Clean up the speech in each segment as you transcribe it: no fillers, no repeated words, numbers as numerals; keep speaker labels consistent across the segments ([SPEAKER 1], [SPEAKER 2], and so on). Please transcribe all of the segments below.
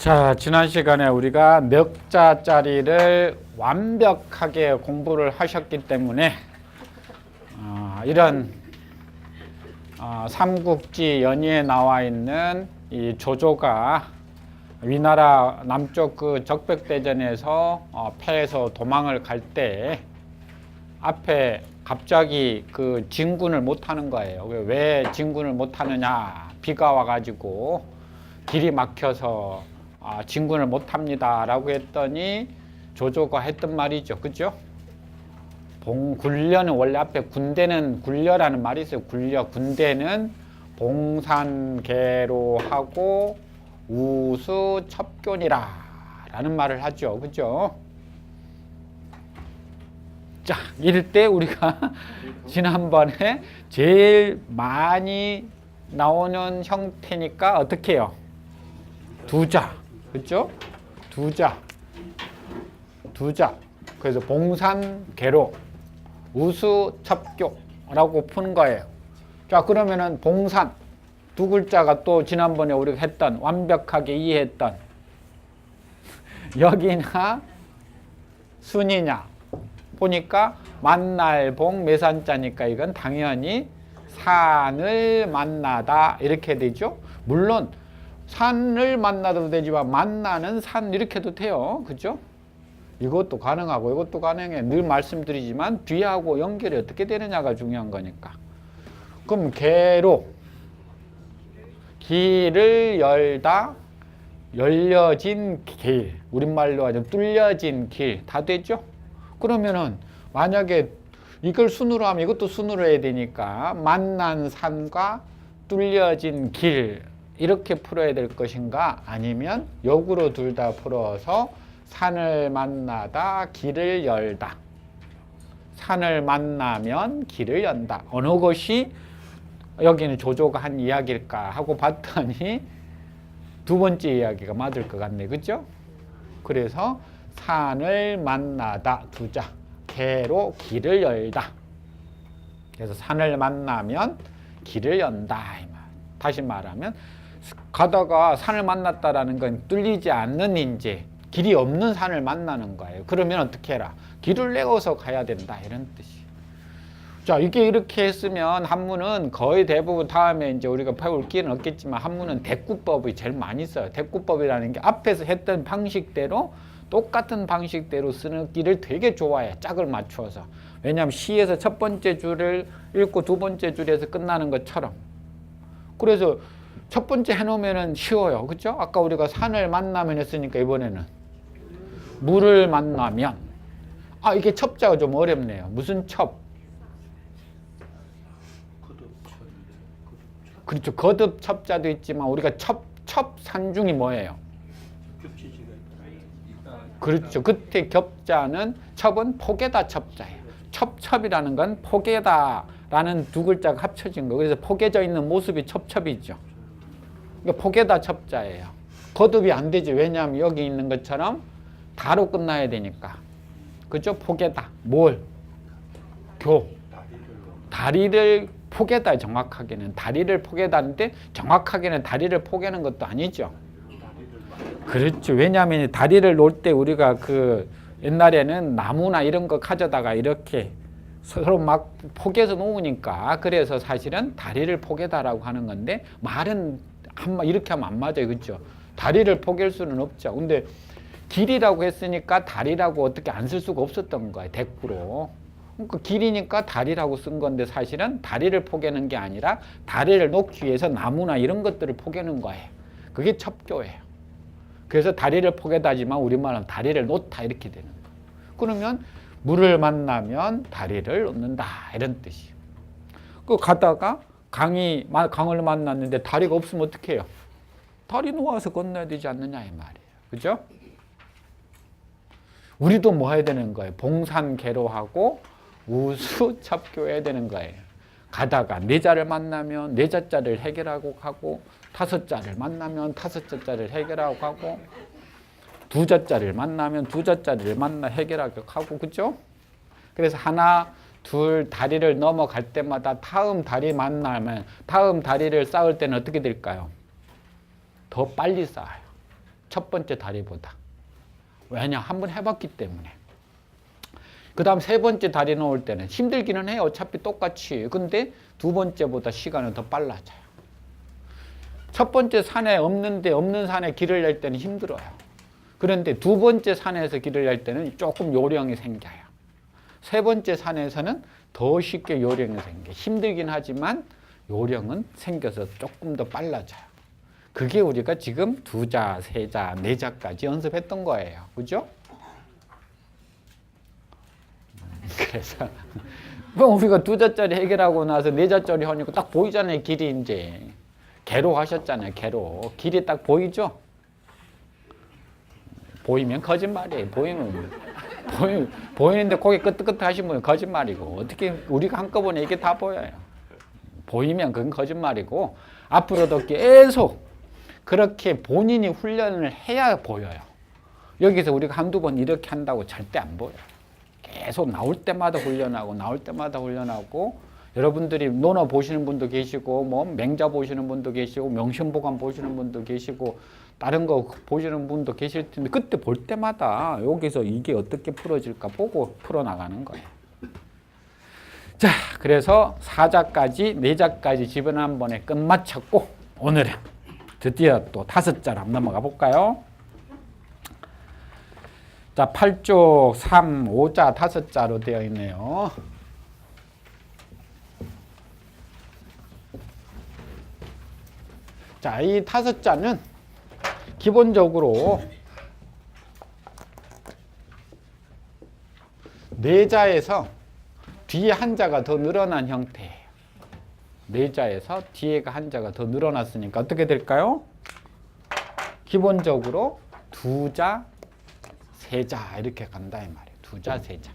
[SPEAKER 1] 자, 지난 시간에 우리가 몇 자짜리를 완벽하게 공부를 하셨기 때문에 이런 삼국지 연의에 나와 있는 이 조조가 위나라 남쪽 그 적벽대전에서 패해서 도망을 갈 때 앞에 갑자기 그 진군을 못 하는 거예요. 왜 진군을 못 하느냐? 비가 와가지고 길이 막혀서 진군을 못 합니다 라고 했더니 조조가 했던 말이죠. 그죠? 군려는 원래 앞에 군대는 굴려라는 말이 있어요. 굴려. 군대는 봉산계로 하고 우수첩교니라 라는 말을 하죠. 그죠? 자, 이럴 때 우리가 지난번에 제일 많이 나오는 형태니까 어떻게 해요? 두자. 그죠? 두자. 그래서 봉산계로 우수첩교라고 푼 거예요. 자, 그러면은 봉산 두 글자가 또 지난번에 우리가 했던 완벽하게 이해했던 여기나 순이냐 보니까 만날봉 매산자니까 이건 당연히 산을 만나다 이렇게 되죠. 물론 산을 만나도 되지만 만나는 산 이렇게 해도 돼요. 그죠? 이것도 가능하고 이것도 가능해. 늘 말씀드리지만 뒤하고 연결이 어떻게 되느냐가 중요한 거니까. 그럼 개로 길을 열다 열려진 길, 우리말로 하자면 뚫려진 길 다 되죠? 그러면은 만약에 이걸 순으로 하면 이것도 순으로 해야 되니까 만난 산과 뚫려진 길 이렇게 풀어야 될 것인가? 아니면 역으로 둘 다 풀어서 산을 만나다 길을 열다. 산을 만나면 길을 연다. 어느 것이 여기는 조조가 한 이야기일까 하고 봤더니 두 번째 이야기가 맞을 것 같네. 그죠? 그래서 산을 만나다 두자. 개로 길을 열다. 그래서 산을 만나면 길을 연다. 다시 말하면 가다가 산을 만났다라는 건 뚫리지 않는 이제 길이 없는 산을 만나는 거예요. 그러면 어떻게 해라? 길을 내어서 가야 된다. 이런 뜻이. 자, 이게 이렇게 했으면 한문은 거의 대부분 다음에 이제 우리가 배울 기회는 없겠지만 한문은 대꾸법이 제일 많이 써요. 대꾸법이라는 게 앞에서 했던 방식대로 똑같은 방식대로 쓰는 길을 되게 좋아해. 짝을 맞추어서. 왜냐하면 시에서 첫 번째 줄을 읽고 두 번째 줄에서 끝나는 것처럼. 그래서 첫 번째 해놓으면 쉬워요. 그죠? 아까 우리가 산을 만나면 했으니까 이번에는 물을 만나면. 이게 첩자가 좀 어렵네요. 무슨 첩? 그렇죠. 거듭 첩자도 있지만 우리가 첩산중이 뭐예요? 그렇죠. 그때 겹자는 첩은 포개다 첩자예요. 첩첩이라는 건 포개다라는 두 글자가 합쳐진 거. 그래서 포개져 있는 모습이 첩첩이죠. 그러니까 포개다 첩자예요. 거듭이 안 되지. 왜냐하면 여기 있는 것처럼 다로 끝나야 되니까. 그죠? 포개다. 뭘? 다리를 포개다. 정확하게는 다리를 포개다는데 정확하게는 다리를 포개는 것도 아니죠. 그렇죠. 왜냐하면 다리를 놓을 때 우리가 그 옛날에는 나무나 이런 거 가져다가 이렇게 서로 막 포개서 놓으니까 그래서 사실은 다리를 포개다라고 하는 건데 말은 이렇게 하면 안 맞아요. 그렇죠? 다리를 포갤 수는 없죠. 근데 길이라고 했으니까 다리라고 어떻게 안 쓸 수가 없었던 거예요. 대꾸로. 그러니까 길이니까 다리라고 쓴 건데 사실은 다리를 포개는 게 아니라 다리를 놓기 위해서 나무나 이런 것들을 포개는 거예요. 그게 첩교예요. 그래서 다리를 포개다지만 우리말은 다리를 놓다 이렇게 되는 거예요. 그러면 물을 만나면 다리를 놓는다 이런 뜻이에요. 그 가다가 강을 만났는데 다리가 없으면 어떻게 해요? 다리 놓아서 건너야 되지 않느냐 이 말이에요. 그죠? 우리도 뭐 해야 되는 거예요? 봉산계로 하고 우수첩교해야 되는 거예요. 가다가 네 자를 만나면 네 자자를 해결하고 가고 다섯 자를 만나면 다섯 자자를 해결하고 가고 두 자자를 만나면 두 자자를 만나 해결하고 가고 그죠? 그래서 하나 둘 다리를 넘어갈 때마다 다음 다리 만나면 다음 다리를 쌓을 때는 어떻게 될까요? 더 빨리 쌓아요. 첫 번째 다리보다. 왜냐? 한번 해봤기 때문에. 그 다음 세 번째 다리 놓을 때는 힘들기는 해요. 어차피 똑같이. 근데 두 번째보다 시간은 더 빨라져요. 첫 번째 산에 없는데 없는 산에 길을 낼 때는 힘들어요. 그런데 두 번째 산에서 길을 낼 때는 조금 요령이 생겨요. 세 번째 산에서는 더 쉽게 요령이 생겨요. 힘들긴 하지만 요령은 생겨서 조금 더 빨라져요. 그게 우리가 지금 2자, 3자, 4자까지 연습했던 거예요. 그죠? 그래서 뭐 우리가 2자짜리 해결하고 나서 4자짜리 하니까 딱 보이잖아요. 길이 이제. 개로 하셨잖아요. 개로. 길이 딱 보이죠? 보이면 거짓말이에요. 보이는데 고개 끄덕끄덕 하시면 거짓말이고, 어떻게 우리가 한꺼번에 이게 다 보여요. 보이면 그건 거짓말이고, 앞으로도 계속 그렇게 본인이 훈련을 해야 보여요. 여기서 우리가 한두 번 이렇게 한다고 절대 안 보여요. 계속 나올 때마다 훈련하고, 여러분들이 논어 보시는 분도 계시고, 뭐 맹자 보시는 분도 계시고, 명심보감 보시는 분도 계시고, 다른 거 보시는 분도 계실 텐데, 그때 볼 때마다 여기서 이게 어떻게 풀어질까 보고 풀어나가는 거예요. 자, 그래서 4자까지 4자까지 지분 한 번에 끝마쳤고, 오늘은 드디어 또 5자로 한번 넘어가 볼까요? 자, 8쪽 3, 5자 5자로 되어 있네요. 자, 이 5자는 기본적으로 4자에서 뒤에 한 자가 더 늘어난 형태예요. 4자에서 뒤에가 한 자가 더 늘어났으니까 어떻게 될까요? 기본적으로 2자, 3자 이렇게 간다 이 말이에요. 2자, 3자.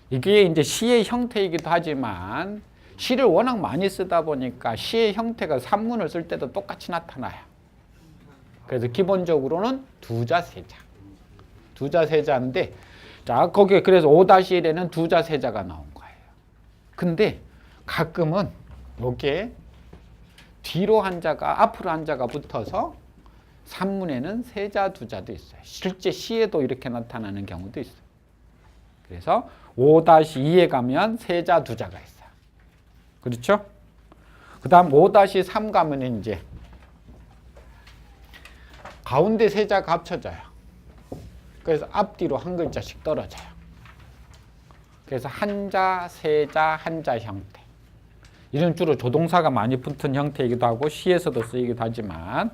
[SPEAKER 1] 이게 이제 시의 형태이기도 하지만 시를 워낙 많이 쓰다 보니까 시의 형태가 산문을 쓸 때도 똑같이 나타나요. 그래서 기본적으로는 2자, 3자. 2자, 3자인데, 자, 거기에 그래서 5-1에는 2자, 3자가 나온 거예요. 근데 가끔은 여기에 뒤로 한 자가, 앞으로 한 자가 붙어서 산문에는 3자, 2자도 있어요. 실제 시에도 이렇게 나타나는 경우도 있어요. 그래서 5-2에 가면 3자, 2자가 있어요. 그렇죠? 그 다음 5-3 가면 이제 가운데 3자가 합쳐져요. 그래서 앞뒤로 한 글자씩 떨어져요. 그래서 한자, 3자, 한자 형태. 이런 주로 조동사가 많이 붙은 형태이기도 하고 시에서도 쓰이기도 하지만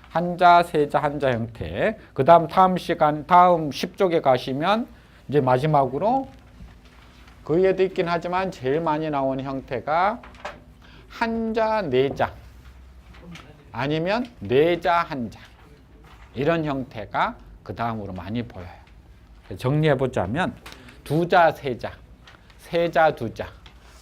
[SPEAKER 1] 한자, 3자, 한자 형태. 그 다음 다음 10쪽에 가시면 이제 마지막으로 그 위에도 있긴 하지만 제일 많이 나오는 형태가 한자, 4자 아니면 4자, 한자. 이런 형태가 그 다음으로 많이 보여요. 정리해보자면 2자, 3자, 3자, 2자,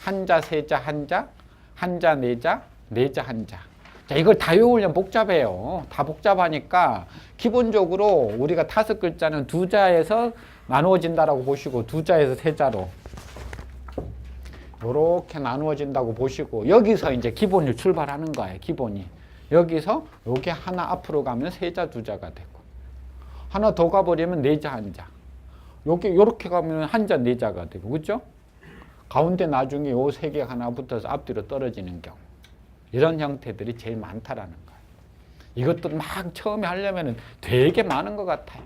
[SPEAKER 1] 한자, 3자, 한자, 한자, 4자, 4자, 한자. 자, 이걸 다 외우려면 복잡해요. 다 복잡하니까 기본적으로 우리가 5글자는 2자에서 나누어진다라고 보시고 2자에서 3자로 이렇게 나누어진다고 보시고 여기서 이제 기본이 출발하는 거예요. 기본이. 여기서 요게 하나 앞으로 가면 3자, 2자가 되고 하나 더 가버리면 4자, 한자. 요렇게 가면 한자, 4자가 되고 그죠? 가운데 나중에 요 3개 하나 붙어서 앞뒤로 떨어지는 경우. 이런 형태들이 제일 많다라는 거예요. 이것도 막 처음에 하려면 되게 많은 것 같아요.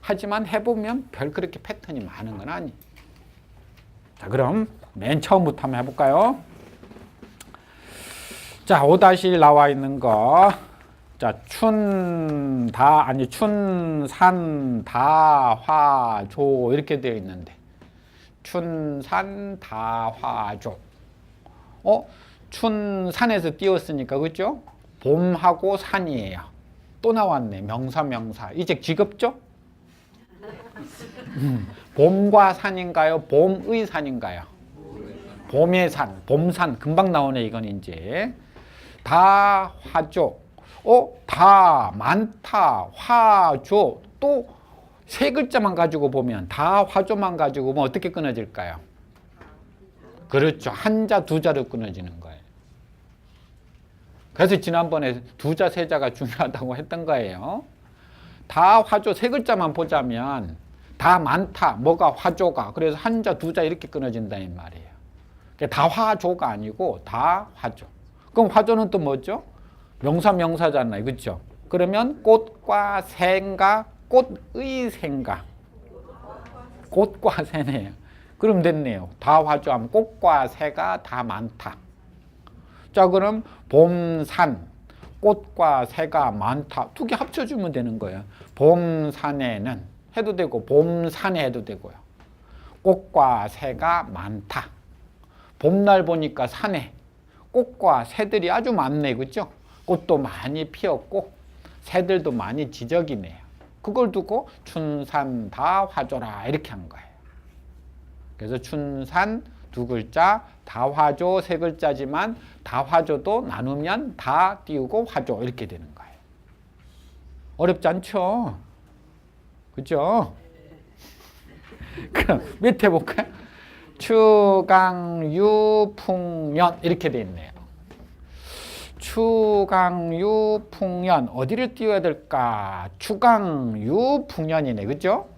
[SPEAKER 1] 하지만 해보면 별 그렇게 패턴이 많은 건 아니에요. 자, 그럼 맨 처음부터 한번 해볼까요? 자, 5-1 나와 있는 거. 자, 춘산다화조 이렇게 되어 있는데 춘산다화조. 춘산에서 띄웠으니까 그죠? 봄하고 산이에요. 또 나왔네. 명사. 이제 지겹죠? 봄과 산인가요? 봄의 산인가요? 봄의 산, 봄산. 금방 나오네 이건 이제. 다화조. 다, 많다, 화조. 또 세 글자만 가지고 보면 다화조만 가지고 보면 어떻게 끊어질까요? 그렇죠. 한자, 2자로 끊어지는 거예요. 그래서 지난번에 2자, 3자가 중요하다고 했던 거예요. 다 화조 세 글자만 보자면 다 많다. 뭐가 화조가. 그래서 한자 두자 이렇게 끊어진다 이 말이에요. 다 화조가 아니고 다 화조. 그럼 화조는 또 뭐죠? 명사잖아요. 그렇죠? 그러면 꽃과 새인가 꽃의 새인가? 꽃과 새네요. 그럼 됐네요. 다 화조하면 꽃과 새가 다 많다. 자, 그럼 봄산 꽃과 새가 많다. 두 개 합쳐주면 되는 거예요. 봄산에는 해도 되고 봄산에 해도 되고요. 꽃과 새가 많다. 봄날 보니까 산에 꽃과 새들이 아주 많네. 그죠? 꽃도 많이 피었고 새들도 많이 지저귀네요. 그걸 두고 춘산 다 화조라 이렇게 한 거예요. 그래서 춘산 두 글자, 다화조 세 글자지만 다화조도 나누면 다 띄우고 화조 이렇게 되는 거예요. 어렵지 않죠? 그죠? 그럼 밑에 볼까요? 추강유풍년 이렇게 돼 있네요. 추강유풍년 어디를 띄워야 될까? 추강유풍년이네. 그죠?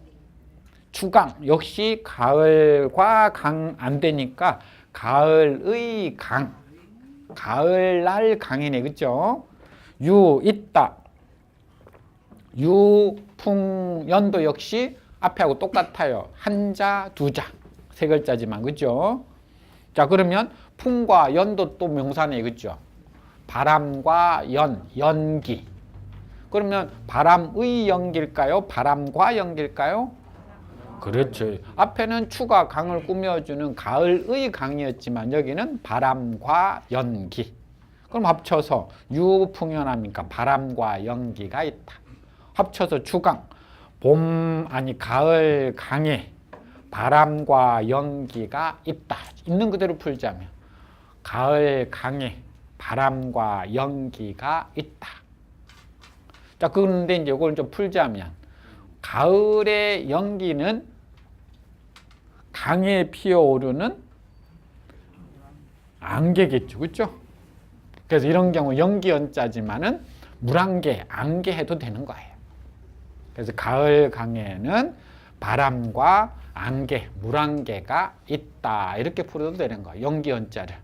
[SPEAKER 1] 추강 역시 가을과 강 안 되니까 가을의 강, 가을날 강이네. 그죠? 유 있다. 유풍연도 역시 앞에하고 똑같아요. 한자 두자 세 글자지만. 그죠? 자, 그러면 풍과 연도 또 명사네. 그죠? 바람과 연기. 그러면 바람의 연기일까요? 바람과 연기일까요? 그렇죠. 앞에는 추가 강을 꾸며주는 가을의 강이었지만 여기는 바람과 연기. 그럼 합쳐서 유풍연합니까? 바람과 연기가 있다. 합쳐서 추강. 가을 강에 바람과 연기가 있다. 있는 그대로 풀자면 가을 강에 바람과 연기가 있다. 자, 그런데 이제 이걸 좀 풀자면 가을의 연기는 강에 피어오르는 안개겠죠. 그렇죠? 그래서 이런 경우 연기연자지만은 물안개, 안개 해도 되는 거예요. 그래서 가을 강에는 바람과 안개, 물안개가 있다. 이렇게 풀어도 되는 거예요. 연기연자를.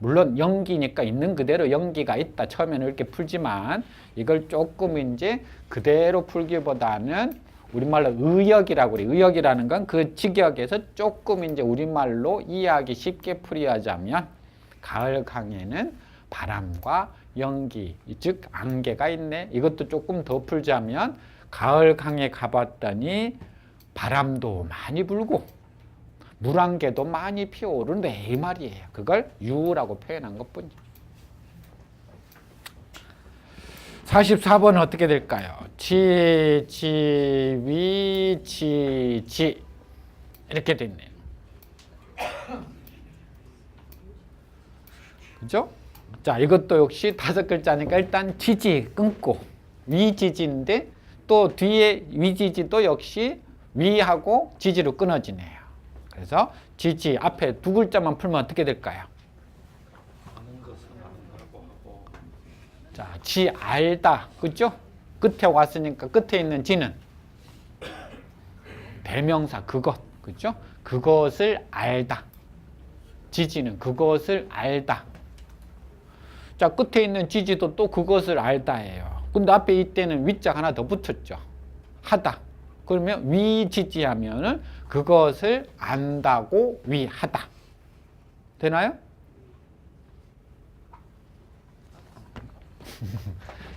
[SPEAKER 1] 물론 연기니까 있는 그대로 연기가 있다. 처음에는 이렇게 풀지만 이걸 조금 이제 그대로 풀기보다는 우리말로 의역이라고 그래요. 의역이라는 건 그 직역에서 조금 이제 우리말로 이해하기 쉽게 풀이하자면 가을 강에는 바람과 연기, 즉 안개가 있네. 이것도 조금 더 풀자면 가을 강에 가봤더니 바람도 많이 불고 물안개도 많이 피어오르네 이 말이에요. 그걸 유라고 표현한 것뿐이에요. 44번은 어떻게 될까요? 지, 위, 지 이렇게 됐네요. 그죠? 자, 이것도 역시 다섯 글자니까 일단 지지 끊고 위지지인데 또 뒤에 위지지도 역시 위하고 지지로 끊어지네요. 그래서 지지 앞에 두 글자만 풀면 어떻게 될까요? 자, 지 알다. 그죠? 끝에 왔으니까 끝에 있는 지는 대명사 그것. 그죠? 그것을 알다. 지지는 그것을 알다. 자, 끝에 있는 지지도 또 그것을 알다예요. 근데 앞에 이때는 위자 하나 더 붙었죠. 하다. 그러면 위지지 하면은 그것을 안다고 위하다. 되나요?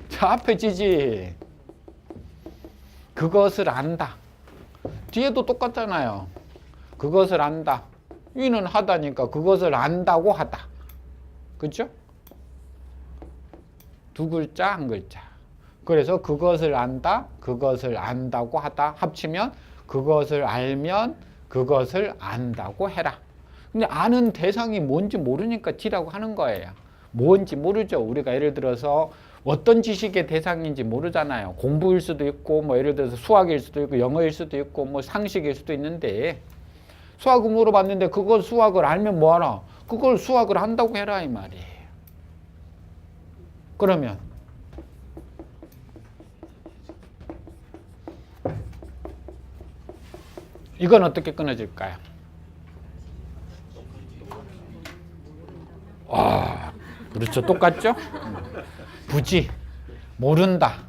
[SPEAKER 1] 자, 앞에 지지. 그것을 안다. 뒤에도 똑같잖아요. 그것을 안다. 위는 하다니까 그것을 안다고 하다. 그렇죠? 두 글자, 한 글자. 그래서 그것을 안다, 그것을 안다고 하다. 합치면 그것을 알면 그것을 안다고 해라. 근데 아는 대상이 뭔지 모르니까 D라고 하는 거예요. 뭔지 모르죠. 우리가 예를 들어서 어떤 지식의 대상인지 모르잖아요. 공부일 수도 있고, 뭐 예를 들어서 수학일 수도 있고, 영어일 수도 있고, 뭐 상식일 수도 있는데, 수학을 물어봤는데 그걸 수학을 알면 뭐하나? 그걸 수학을 한다고 해라 이 말이에요. 그러면 이건 어떻게 끊어질까요? 그렇죠. 똑같죠? 부지, 모른다.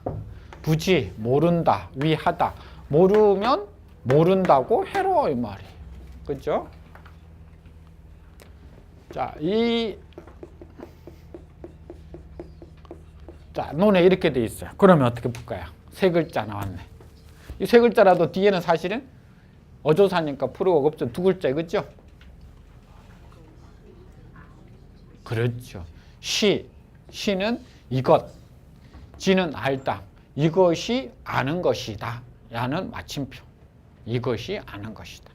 [SPEAKER 1] 부지, 모른다. 위하다. 모르면 모른다고 해로 이 말이. 그렇죠? 자, 자, 논에 이렇게 돼 있어요. 그러면 어떻게 볼까요? 세 글자 나왔네. 이 세 글자라도 뒤에는 사실은 어조사니까 풀어가 없죠. 두 글자, 그렇죠? 그렇죠. 시는 이것, 지는 알다. 이것이 아는 것이다. 야는 마침표. 이것이 아는 것이다.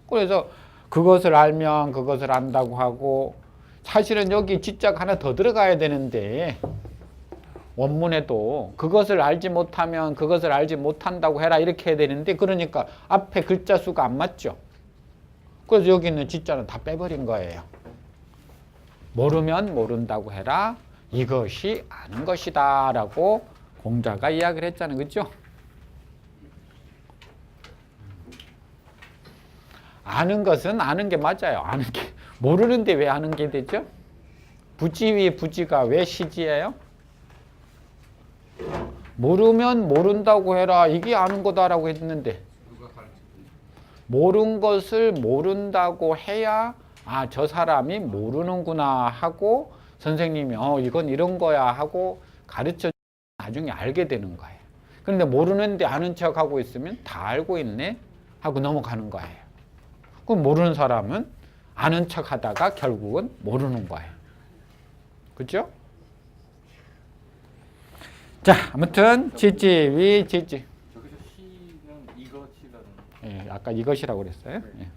[SPEAKER 1] 그래서 그것을 알면 그것을 안다고 하고, 사실은 여기 지자가 하나 더 들어가야 되는데 원문에도 그것을 알지 못하면 그것을 알지 못한다고 해라 이렇게 해야 되는데, 그러니까 앞에 글자 수가 안 맞죠. 그래서 여기 있는 지자는 다 빼버린 거예요. 모르면 모른다고 해라. 이것이 아는 것이다 라고 공자가 이야기를 했잖아요. 그렇죠? 아는 것은 아는 게 맞아요. 아는 게. 모르는데 왜 아는 게 되죠? 부지 위에 부지가 왜 시지예요? 모르면 모른다고 해라. 이게 아는 거다라고 했는데, 모른 것을 모른다고 해야 저 사람이 모르는구나 하고 선생님이 이건 이런 거야 하고 가르쳐 나중에 알게 되는 거예요. 그런데 모르는데 아는 척 하고 있으면 다 알고 있네 하고 넘어가는 거예요. 그럼 모르는 사람은 아는 척 하다가 결국은 모르는 거예요. 그렇죠? 자, 아무튼 지지, 지지.
[SPEAKER 2] 저기서 시는 이것이라는.
[SPEAKER 1] 예, 아까 이것이라고 그랬어요. 예.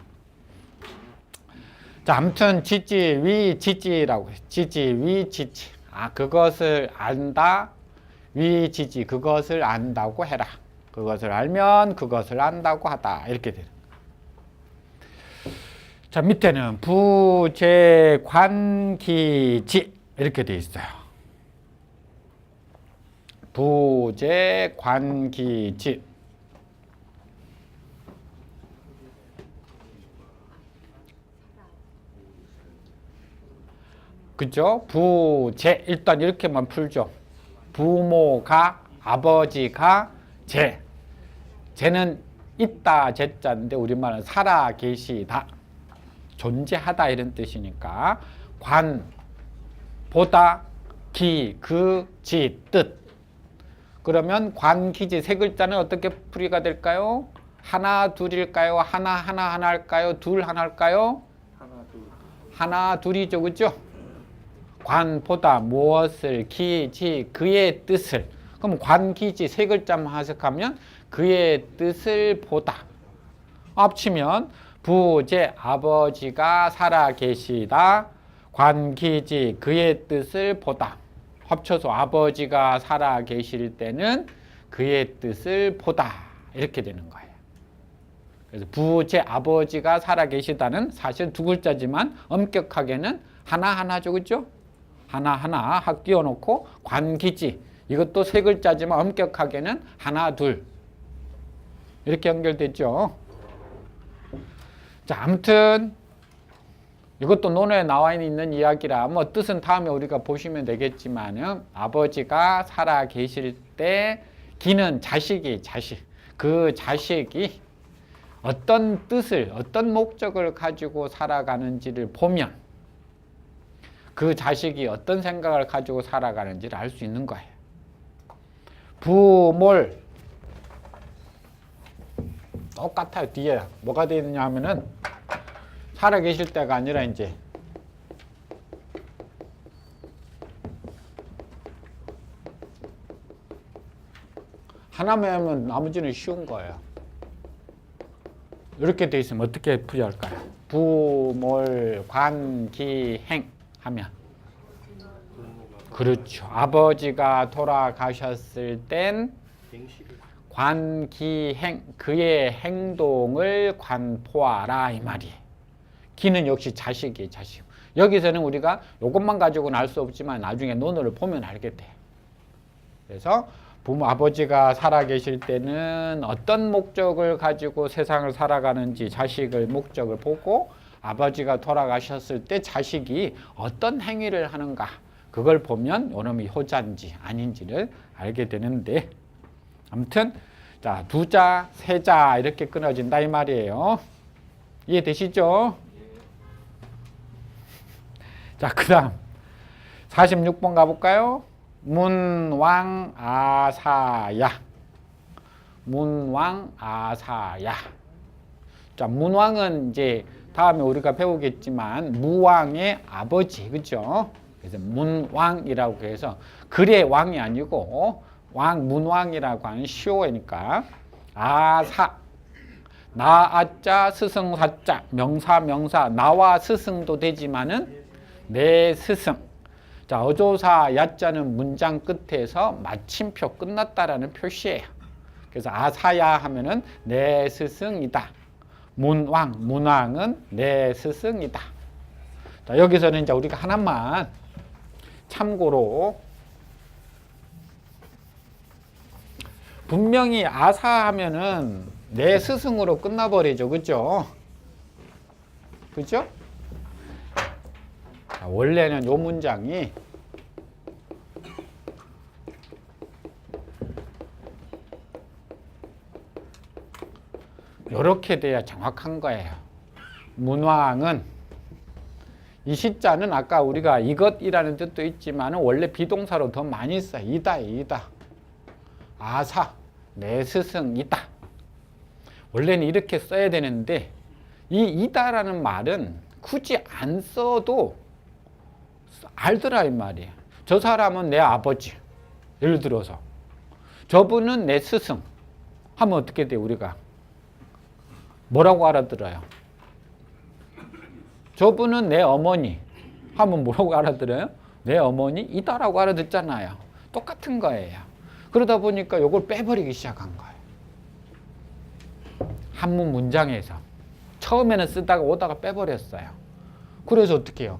[SPEAKER 1] 자, 아무튼 지지, 지지라고 해요. 지지, 지지. 그것을 안다. 지지. 그것을 안다고 해라. 그것을 알면 그것을 안다고 하다. 이렇게 되는 거예요. 자, 밑에는 부재관기지 이렇게 돼 있어요. 부재관기지. 그죠? 부재 일단 이렇게만 풀죠. 부모가 아버지가 재는 있다 재자인데 우리말은 살아 계시다 존재하다 이런 뜻이니까 관 보다 기 그 지 뜻. 그러면 관기지 세 글자는 어떻게 풀이가 될까요? 하나 둘일까요? 하나일까요? 둘 하나일까요? 하나 둘이죠. 그죠? 관보다 무엇을 기지 그의 뜻을. 그럼 관기지 세 글자만 해석하면 그의 뜻을 보다. 합치면 부재 아버지가 살아 계시다. 관기지 그의 뜻을 보다. 합쳐서 아버지가 살아 계실 때는 그의 뜻을 보다. 이렇게 되는 거예요. 그래서 부재 아버지가 살아 계시다는 사실 두 글자지만 엄격하게는 하나하나죠. 그죠? 하나하나 학 끼워놓고 관기지 이것도 세 글자지만 엄격하게는 하나 둘 이렇게 연결됐죠. 자, 아무튼 이것도 논어에 나와 있는 이야기라 뭐 뜻은 다음에 우리가 보시면 되겠지만은 아버지가 살아 계실 때 기는 자식 그 자식이 어떤 뜻을 어떤 목적을 가지고 살아가는지를 보면 그 자식이 어떤 생각을 가지고 살아가는지를 알 수 있는 거예요. 부몰 똑같아요. 뒤에 뭐가 되어 있느냐 하면은 살아 계실 때가 아니라 이제 하나만 하면 나머지는 쉬운 거예요. 이렇게 되어 있으면 어떻게 풀이할까요? 부몰 관기행 하면 그렇죠. 아버지가 돌아가셨을 땐 관기행 그의 행동을 관포하라 이 말이에요. 기는 역시 자식이에요. 자식. 여기서는 우리가 이것만 가지고는 알 수 없지만 나중에 논어를 보면 알게 돼요. 그래서 아버지가 살아계실 때는 어떤 목적을 가지고 세상을 살아가는지 자식의 목적을 보고 아버지가 돌아가셨을 때 자식이 어떤 행위를 하는가 그걸 보면 요놈이 효자인지 아닌지를 알게 되는데 아무튼 자, 두자, 세자 이렇게 끊어진다 이 말이에요. 이해되시죠? 자, 그 다음 46번 가볼까요? 문왕아사야. 문왕아사야. 자, 문왕은 이제 다음에 우리가 배우겠지만 무왕의 아버지, 그죠? 그래서 문왕이라고 해서 글의 왕이 아니고 문왕이라고 하는 시호니까 아사. 나아자 스승사자 명사 나와 스승도 되지만은 내 스승. 자, 어조사 야자는 문장 끝에서 마침표 끝났다라는 표시예요. 그래서 아사야 하면은 내 스승이다. 문왕은 내 스승이다. 자, 여기서는 이제 우리가 하나만 참고로 분명히 아사하면은 내 스승으로 끝나버리죠, 그죠? 그죠? 자, 원래는 요 문장이 이렇게 돼야 정확한 거예요. 문왕은 이 시자는 아까 우리가 이것이라는 뜻도 있지만 원래 비동사로 더 많이 써요. 이다. 아사, 내 스승이다. 원래는 이렇게 써야 되는데 이 이다라는 말은 굳이 안 써도 알더라 이 말이에요. 저 사람은 내 아버지. 예를 들어서 저분은 내 스승 하면 어떻게 돼요? 우리가 뭐라고 알아들어요? 저분은 내 어머니 하면 뭐라고 알아들어요? 내 어머니이다라고 알아듣잖아요. 똑같은 거예요. 그러다 보니까 이걸 빼버리기 시작한 거예요. 한문 문장에서 처음에는 쓰다가 오다가 빼버렸어요. 그래서 어떻게 해요?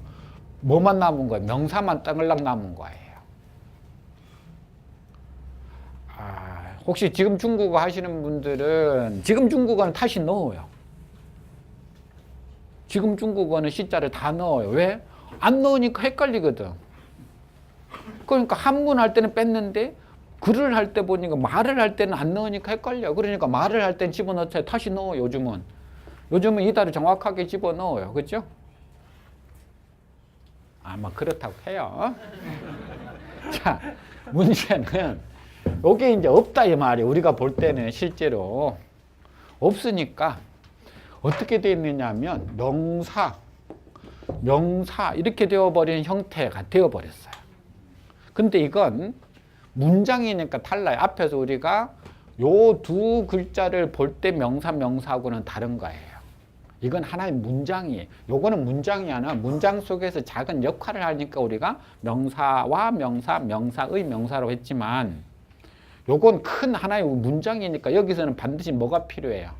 [SPEAKER 1] 뭐만 남은 거예요? 명사만 땅을락 남은 거예요. 혹시 지금 중국어 하시는 분들은 지금 중국어는 다시 넣어요. 지금 중국어는 시자를 다 넣어요. 왜? 안 넣으니까 헷갈리거든. 그러니까 한문 할 때는 뺐는데 글을 할 때 보니까 말을 할 때는 안 넣으니까 헷갈려. 그러니까 말을 할 땐 집어넣자 다시 넣어요. 요즘은 이다를 정확하게 집어넣어요. 그렇죠? 아마 그렇다고 해요. 자, 문제는 요게 이제 없다 이 말이에요. 우리가 볼 때는 실제로 없으니까 어떻게 되어 있느냐 하면 명사 이렇게 되어버리는 형태가 되어버렸어요. 근데 이건 문장이니까 달라요. 앞에서 우리가 요 두 글자를 볼 때 명사하고는 다른 거예요. 이건 하나의 문장이에요. 요거는 문장이 아니라 문장 속에서 작은 역할을 하니까 우리가 명사와 명사의 명사로 했지만 요건 큰 하나의 문장이니까 여기서는 반드시 뭐가 필요해요?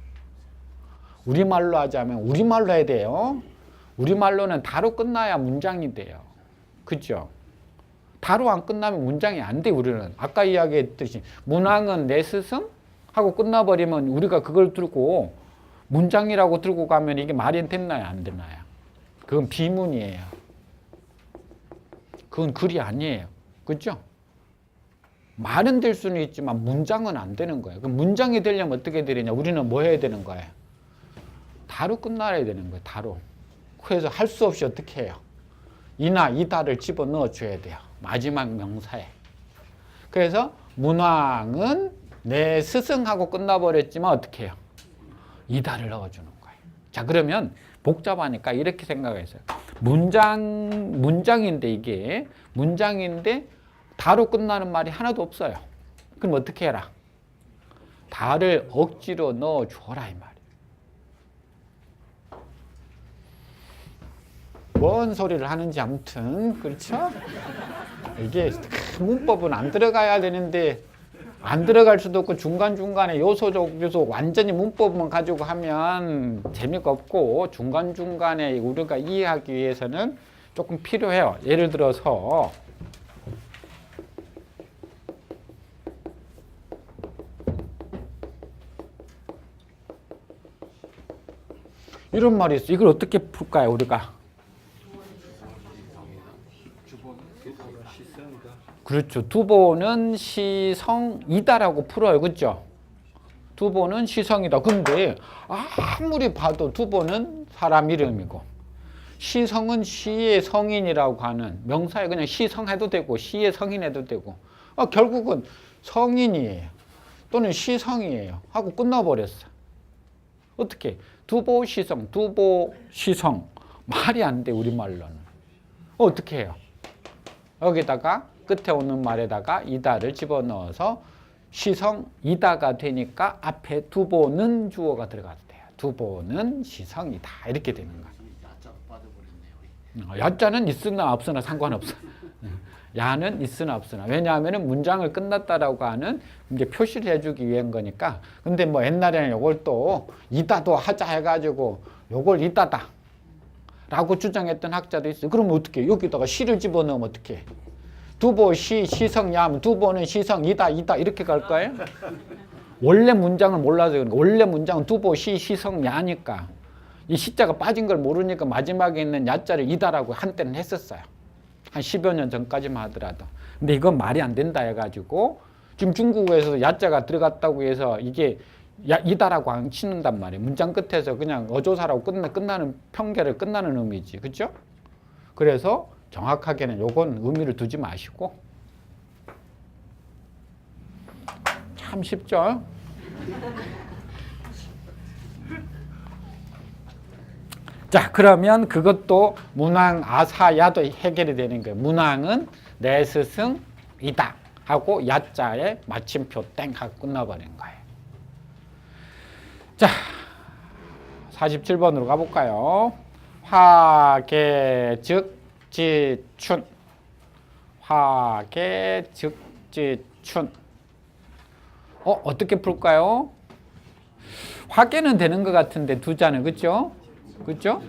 [SPEAKER 1] 우리말로 하자면 우리말로 해야 돼요. 우리말로는 다로 끝나야 문장이 돼요. 그죠? 다로 안 끝나면 문장이 안 돼, 우리는. 아까 이야기했듯이 문왕은 내 스승? 하고 끝나버리면 우리가 그걸 들고 문장이라고 들고 가면 이게 말이 됐나요? 안 되나요? 그건 비문이에요. 그건 글이 아니에요. 그죠? 말은 될 수는 있지만 문장은 안 되는 거예요. 그럼 문장이 되려면 어떻게 되느냐? 우리는 뭐 해야 되는 거예요? 다로 끝나야 되는 거예요. 다로. 그래서 할 수 없이 어떻게 해요? 이나 이다를 집어넣어 줘야 돼요. 마지막 명사에. 그래서 문왕은 내 스승하고 끝나버렸지만 어떻게 해요? 이다를 넣어주는 거예요. 자, 그러면 복잡하니까 이렇게 생각했어요. 문장인데 이게 문장인데 다로 끝나는 말이 하나도 없어요. 그럼 어떻게 해라? 다를 억지로 넣어줘라 이 말이에요. 뭔 소리를 하는지 아무튼 그렇죠? 이게 문법은 안 들어가야 되는데 안 들어갈 수도 없고 중간중간에 요소 완전히 문법만 가지고 하면 재미가 없고 중간중간에 우리가 이해하기 위해서는 조금 필요해요. 예를 들어서 이런 말이 있어. 이걸 어떻게 풀까요, 우리가? 그렇죠. 두보는 시성이다라고 풀어요. 그렇죠? 두보는 시성이다. 근데 아무리 봐도 두보는 사람 이름이고 시성은 시의 성인이라고 하는 명사에 그냥 시성해도 되고 시의 성인해도 되고 결국은 성인이에요. 또는 시성이에요. 하고 끝나버렸어. 어떻게? 두보 시성, 두보 시성. 말이 안 돼, 우리말로는. 어떻게 해요? 여기다가 끝에 오는 말에다가 이다를 집어넣어서 시성이다가 되니까 앞에 두보는 주어가 들어가도 돼요. 두보는 시성이다. 이렇게 되는 거야. 야자는 있으나 없으나 상관없어. 야는 있으나 없으나. 왜냐하면 문장을 끝났다라고 하는 이제 표시를 해주기 위한 거니까. 근데 뭐 옛날에는 요걸 또 이다도 하자 해가지고 요걸 이다다 라고 주장했던 학자도 있어요. 그러면 어떻게? 여기다가 시를 집어넣으면 어떻게? 두보 시성야 하면 두보는 시성이다 이다 이렇게 갈 거예요? 원래 문장을 몰라서 그런 거. 원래 문장은 두보 시성야니까 이 시자가 빠진 걸 모르니까 마지막에 있는 야자를 이다라고 한때는 했었어요. 한 10여 년 전까지만 하더라도. 근데 이건 말이 안 된다 해가지고 지금 중국어에서 야자가 들어갔다고 해서 이게 이다라고 안 치는단 말이에요. 문장 끝에서 그냥 어조사라고 끝나는 평결을 끝나는 의미지. 그렇죠? 그래서 정확하게는 요건 의미를 두지 마시고 참 쉽죠? 자, 그러면 그것도 문항 아사야도 해결이 되는 거예요. 문항은 내 스승이다 하고 야자에 마침표 땡 하고 끝나버린 거예요. 자, 47번으로 가볼까요? 화계즉지춘 화계즉지춘 어떻게 풀까요? 화계는 되는 것 같은데 두 자는 그렇죠? 그렇죠?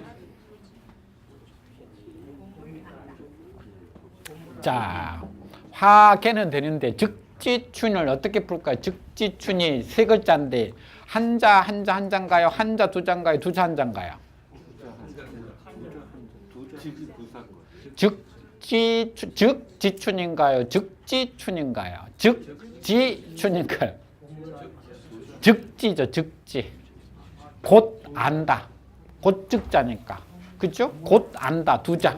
[SPEAKER 1] 자, 화계는 되는데 즉지춘을 어떻게 풀까요? 즉지춘이 세 글자인데 한자 한자인가요? 한자 두 자인가요? 두자 한자인가요? 즉지춘인가요? 즉지춘인가요? 즉지춘인가요? 즉지죠, 즉지. 곧 안다. 곧 즉자니까. 그죠? 곧 안다. 두자.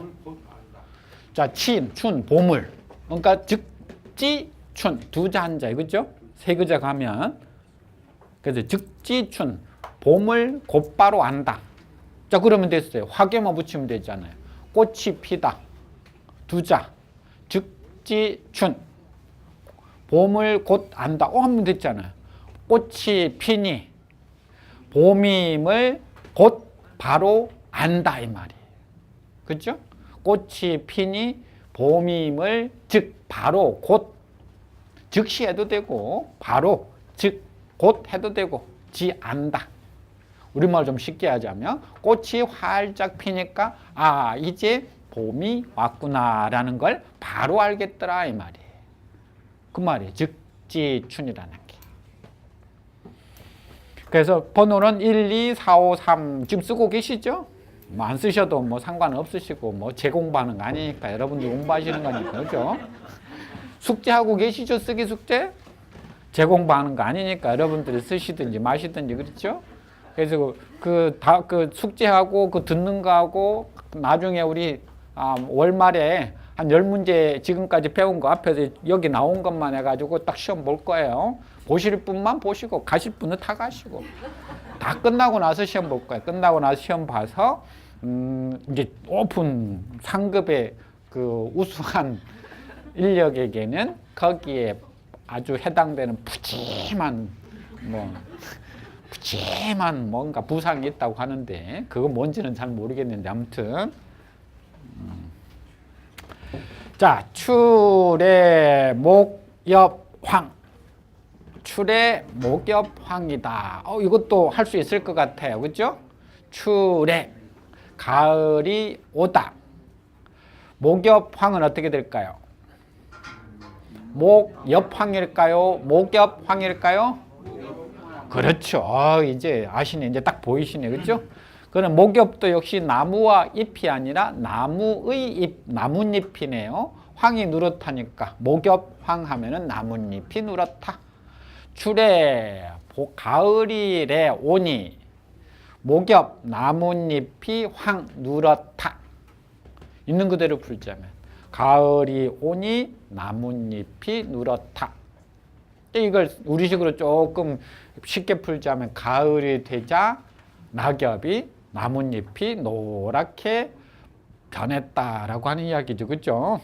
[SPEAKER 1] 자, 친, 춘, 보물. 그러니까 즉지춘. 두자 한자. 그죠? 세 글자 가면. 그래서 즉지춘. 봄을 곧바로 안다. 자, 그러면 됐어요. 화계만 붙이면 되잖아요. 꽃이 피다. 두자. 즉지춘. 봄을 곧 안다. 하면 됐잖아요. 꽃이 피니 봄임을 곧 바로 안다 이 말이에요. 그렇죠? 꽃이 피니 봄임을 즉 바로 곧 즉시 해도 되고 바로 즉 곧 해도 되고 지 안다. 우리말 좀 쉽게 하자면 꽃이 활짝 피니까 이제 봄이 왔구나라는 걸 바로 알겠더라 이 말이에요. 그 말이에요. 즉지춘이라는 게. 그래서 번호는 1, 2, 4, 5, 3 지금 쓰고 계시죠? 뭐 안 쓰셔도 뭐 상관 없으시고 뭐 재공부하는 거 아니니까 여러분들 공부하시는 거니까 그렇죠? 숙제하고 계시죠? 쓰기 숙제? 재공부하는 거 아니니까 여러분들이 쓰시든지 마시든지 그렇죠? 그래서 그 숙제하고 그 듣는 거하고 나중에 우리 월말에 한 10문제 지금까지 배운 거 앞에서 여기 나온 것만 해가지고 딱 시험 볼 거예요. 보실 분만 보시고 가실 분은 다 가시고 다 끝나고 나서 시험 볼 거예요. 끝나고 나서 시험 봐서 이제 오픈 상급의 그 우수한 인력에게는 거기에 아주 해당되는 푸짐한 뭔가 부상이 있다고 하는데 그건 뭔지는 잘 모르겠는데 아무튼 자, 출의 목엽황. 출의 목엽황이다. 이것도 할 수 있을 것 같아요. 그죠? 출의 가을이 오다. 목엽황은 어떻게 될까요? 목엽황일까요? 목엽황일까요? 그렇죠. 이제 아시네. 이제 딱 보이시네. 그죠? 그럼 목엽도 역시 나무와 잎이 아니라 나무의 잎, 나뭇잎이네요. 황이 누렇다니까 목엽황 하면은 나뭇잎이 누렇다. 출에 가을이래 오니 목엽 나뭇잎이 황 누렇다. 있는 그대로 풀자면 가을이 오니 나뭇잎이 누렇다. 이걸 우리식으로 조금 쉽게 풀자면 가을이 되자 낙엽이 나뭇잎이 노랗게 변했다라고 하는 이야기죠. 그죠?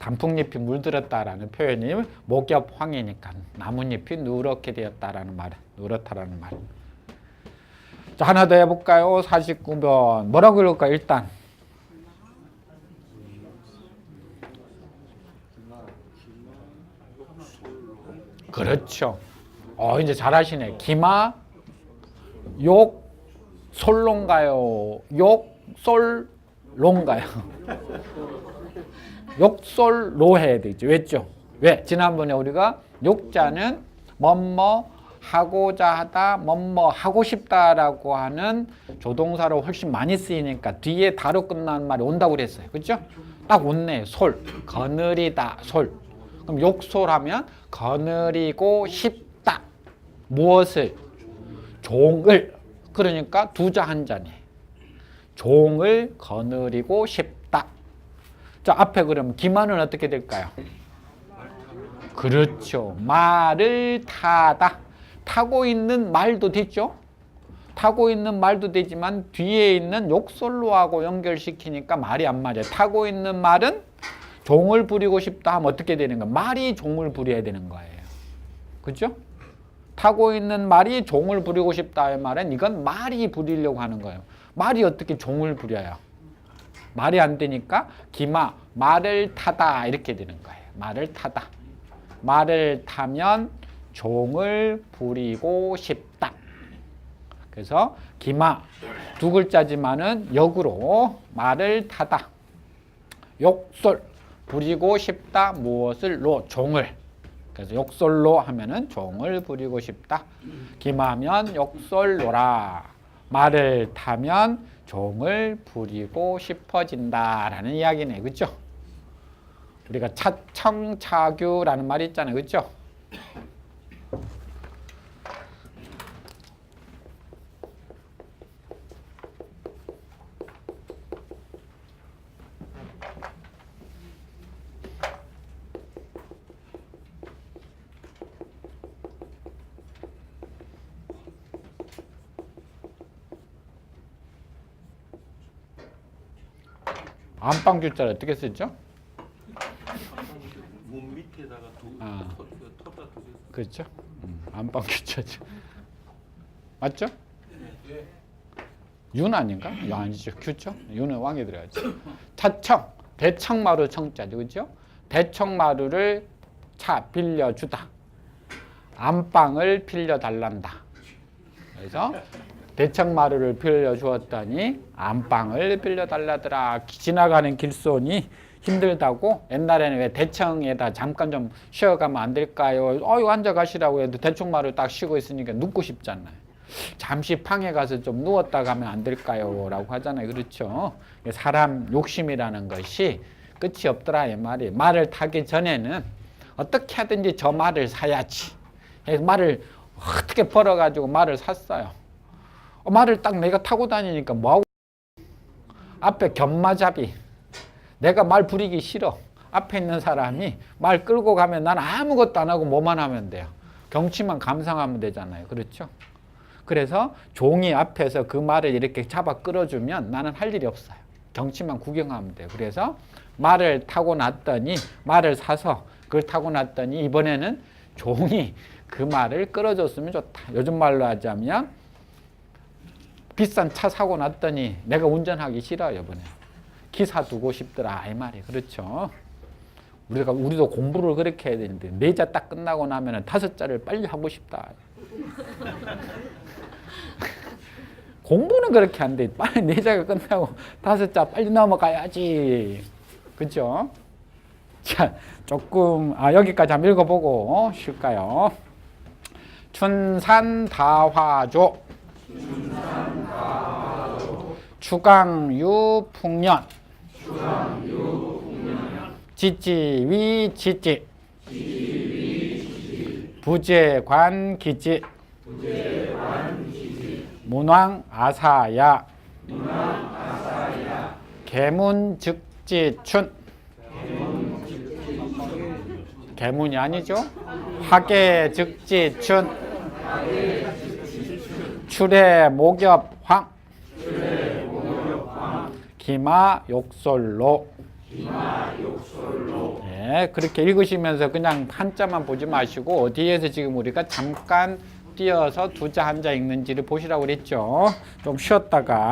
[SPEAKER 1] 단풍잎이 물들었다라는 표현이 목엽황이니까 나뭇잎이 누렇게 되었다라는 말, 누렇다라는 말. 자, 하나 더 해볼까요? 49번. 뭐라고 읽을까? 일단 그렇죠. 이제 잘하시네. 기마 욕 솔론가요? 욕 솔론가요? 욕솔로 해야 되죠. 왜죠? 왜? 지난번에 우리가 욕자는 뭐뭐 하고자 하다, 뭐뭐 하고 싶다라고 하는 조동사로 훨씬 많이 쓰이니까 뒤에 다로 끝나는 말이 온다고 그랬어요. 그렇죠? 딱 온네. 솔, 거느리다, 솔. 그럼 욕솔하면 거느리고 싶다. 무엇을? 종을. 그러니까 두 자 한 자네. 종을 거느리고 싶다. 자, 앞에 그러면 기만은 어떻게 될까요? 그렇죠. 말을 타다. 타고 있는 말도 되죠. 타고 있는 말도 되지만 뒤에 있는 욕설로하고 연결시키니까 말이 안 맞아요. 타고 있는 말은 종을 부리고 싶다 하면 어떻게 되는 거예요? 말이 종을 부려야 되는 거예요. 그렇죠? 타고 있는 말이 종을 부리고 싶다 의 말은 이건 말이 부리려고 하는 거예요. 말이 어떻게 종을 부려요? 말이 안 되니까 기마, 말을 타다 이렇게 되는 거예요. 말을 타다. 말을 타면 종을 부리고 싶다. 그래서 기마 두 글자지만은 역으로 말을 타다. 욕솔 부리고 싶다. 무엇을? 로 종을. 그래서 욕솔로 하면은 종을 부리고 싶다. 기마면 욕솔로라. 말을 타면 종을 부리고 싶어진다라는 이야기네. 그렇죠? 우리가 차청차규라는 말이 있잖아요. 그렇죠? 안방규자를 어떻게 쓰죠?
[SPEAKER 2] 몸 밑에다가 터다 두개.
[SPEAKER 1] 그렇죠? 안방규자죠. 맞죠?
[SPEAKER 2] 네.
[SPEAKER 1] 윤 아닌가? 아니죠. 규죠? 윤은 왕에 들어가죠. 차청, 대청마루 청자죠. 그렇죠? 대청마루를 빌려주다. 안방을 빌려달란다. 그래서 대청마루를 빌려주었더니 안방을 빌려달라더라. 지나가는 길손이 힘들다고 옛날에는 왜 대청에다 잠깐 좀 쉬어가면 안 될까요? 이거 앉아가시라고 해도 대청마루 딱 쉬고 있으니까 눕고 싶잖아요. 잠시 방에 가서 좀 누웠다 가면 안 될까요? 라고 하잖아요. 그렇죠? 사람 욕심이라는 것이 끝이 없더라 이 말이. 말을 타기 전에는 어떻게 하든지 저 말을 사야지. 그래서 말을 어떻게 벌어가지고 말을 샀어요. 말을 딱 내가 타고 다니니까 뭐하고 앞에 견마잡이. 내가 말 부리기 싫어. 앞에 있는 사람이 말 끌고 가면 나는 아무것도 안 하고 뭐만 하면 돼요. 경치만 감상하면 되잖아요. 그렇죠? 그래서 종이 앞에서 그 말을 이렇게 잡아 끌어주면 나는 할 일이 없어요. 경치만 구경하면 돼요. 그래서 말을 타고 났더니 말을 사서 그걸 타고 났더니 이번에는 종이 그 말을 끌어줬으면 좋다. 요즘 말로 하자면 비싼 차 사고 났더니 내가 운전하기 싫어요. 이번에 기사 두고 싶더라 이 말이. 그렇죠? 우리도 공부를 그렇게 해야 되는데 4자 딱 끝나고 나면은 5자를 빨리 하고 싶다. 공부는 그렇게 안 돼. 빨리 4자가 끝나고 5자 빨리 넘어가야지. 그렇죠? 자, 조금 여기까지 한번 읽어보고 쉴까요? 춘산다화조. 추강유 풍년. 지지위 지지. 부재관 기지. 문왕 아사야. 개문즉지춘. 개문이 아니죠? 화개즉지춘. 출해목엽황. 기마욕솔로. 네, 그렇게 읽으시면서 그냥 한자만 보지 마시고 어디에서 지금 우리가 잠깐 띄어서 두자 한자 읽는지를 보시라고 그랬죠. 좀 쉬었다가